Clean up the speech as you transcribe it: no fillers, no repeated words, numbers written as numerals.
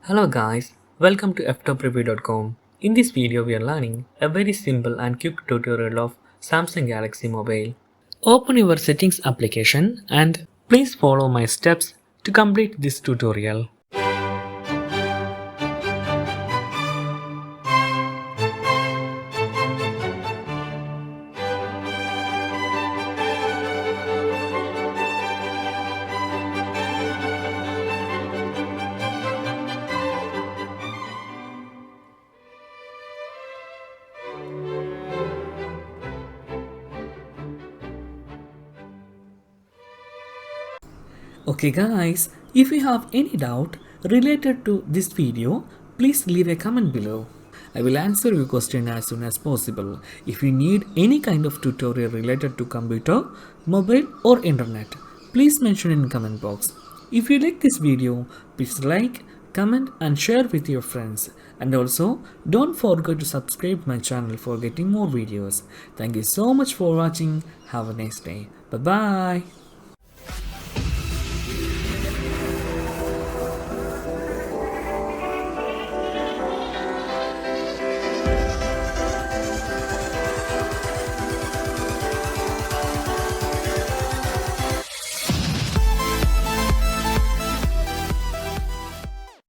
Hello guys, welcome to Ftopreview.com. In this video we are learning a very simple and quick tutorial of Samsung Galaxy Mobile. Open your settings application and please follow my steps to complete this tutorial. Okay guys, if you have any doubt related to this video, please leave a comment below. I will answer your question as soon as possible. If you need any kind of tutorial related to computer, mobile or internet, please mention in comment box. If you like this video, please like, comment and share with your friends. And also, don't forget to subscribe my channel for getting more videos. Thank you so much for watching. Have a nice day. Bye bye.